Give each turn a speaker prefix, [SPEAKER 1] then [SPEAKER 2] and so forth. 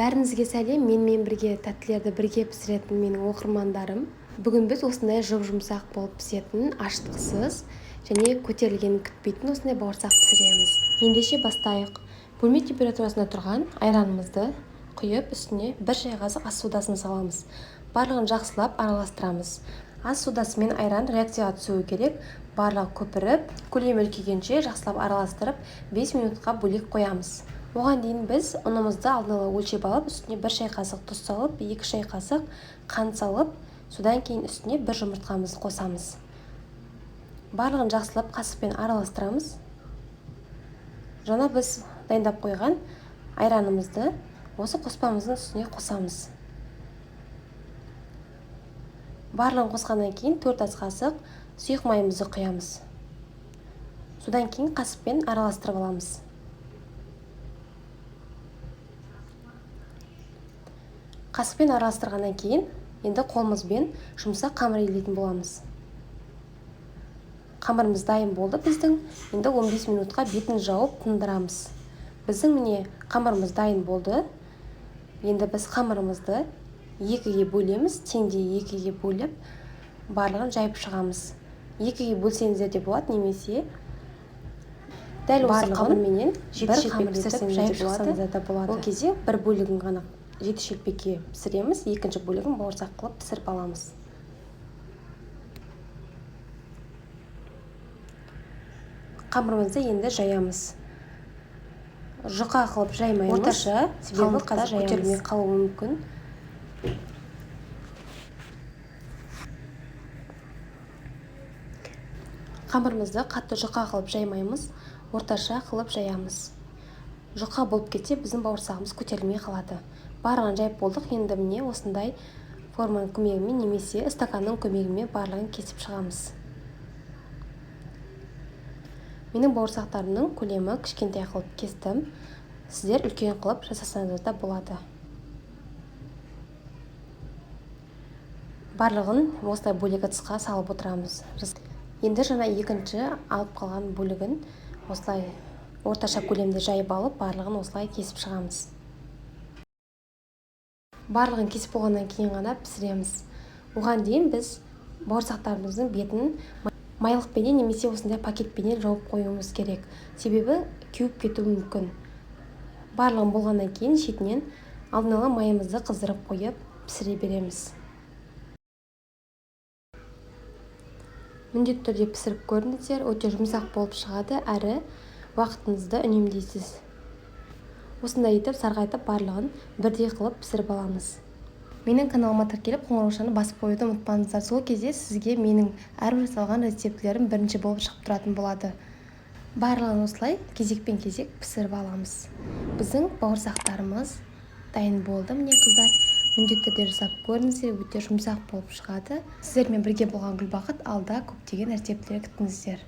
[SPEAKER 1] Бәріңізге сәлем, менімен бірге тәттілерді бірге пісіретін менің оқырмандарым. Бүгін біз осындай жұп-жұмсақ болып пісетін, ашытқысыз және көтерілгенін күтпейтін осындай бауырсақ пісіреміз. Ендеше бастайық. Бөлме температурасында тұрған айранымызды құйып, үстіне бір шай қасық ас содасын саламыз. Барлығын жақсылап араластырамыз. Ас содасы мен айран реакцияға түсуі керек. Барлығы көпіріп, көлемі үлкейгенше жақсылап араластырып 5 минутқа бөлек қоямыз. Оған дейін біз ұнымызды алдын ала өлшеп алып, үстіне бір шай қасық тұз салып, 2 шай қасық қант салып, содан кейін үстіне бір жұмыртқамызды қосамыз. Барлығын жақсылап қасықпен араластырамыз. Жаңа біз дайындап қойған айранымызды осы қоспамыздың үстіне қосамыз. Барлығын қосқаннан кейін 4 ас қасық сұйық майымызды құямыз. Содан кейін қасықпен араластырып аламыз. Қасықпен араластырғаннан кейін енді қолымызбен жұмсақ қамыр илейтін боламыз. Қамырымыз дайын болды біздің. Енді 15 минутқа бетін жауып тындырамыз. Біздің міне қамырымыз дайын болды. Енді біз қамырымызды екіге бөлеміз, теңдей екіге бөліп, барлығын жайып шығамыз. Екіге бөлсеңіздер де болады, немесе дәл осы қамырменен бір қамыр етіп жайып шықсаңыздар да болады. Ол кезде бір бөлігін ғана жеті шелпекке пісіреміз, екінші бөлігін бауырсақ қылып пісіріп аламыз. Қамырымызды енді жаямыз. Жұқа қылып жаймаймыз. Орташа, себебі қазір көтерілмей қалуы мүмкін. Қамырымызды қатты жұқа қылып жаймаймыз, орташа қылып жаямыз. Жұқа болып кетсе, біздің бауырсағымыз көтерілмей қалады. Барлығын жайып болдық. Енді міне осындай форманың көмегімен немесе стаканның көмегімен барлығын кесіп шығамыз. Менің бауырсақтарымның көлемі кішкентай қылып кестім. Сіздер үлкен қылып жасасаңыздар да болады. Барлығын осылай бөлек ыдысқа салып отырамыз. Енді жаңа екінші алып қалған бөлігін осылай орташа көлемде жайып алып, барлығын осылай кесіп шығамыз. Барлығын кесіп болғаннан кейін ғана пісіреміз. Оған дейін біз бауырсақтарымыздың бетін майлықпенен немесе осындай пакетпенен жауып қоюымыз керек. Себебі кеуіп кетуі мүмкін. Барлығын болғаннан кейін шетінен алдын ала майымызды қыздырып қойып пісіре береміз. Міндетті түрде пісіріп көріңіздер, өте жұмсақ болып шығады, әрі уақытыңызды үнемдейсіз. Осындай етіп сарғайтып барлығын бірдей қылып пісіріп аламыз. Менің каналыма тіркеліп қоңыраушаны басып қоюды ұмытпаңыздар. Сол кезде сізге менің әрбір жасалған рецептілерім бірінші болып шығып тұратын болады. Барлығын осылай кезекпен кезек пісіріп аламыз. Біздің бауырсақтарымыз дайын болды. Міне қыздар, міндетті түрде жасап көріңіздер, өте жұмсақ болып шығады. Сіздермен бірге болған Гүлбақыт, алда көптеген рецептілер күтіңіздер.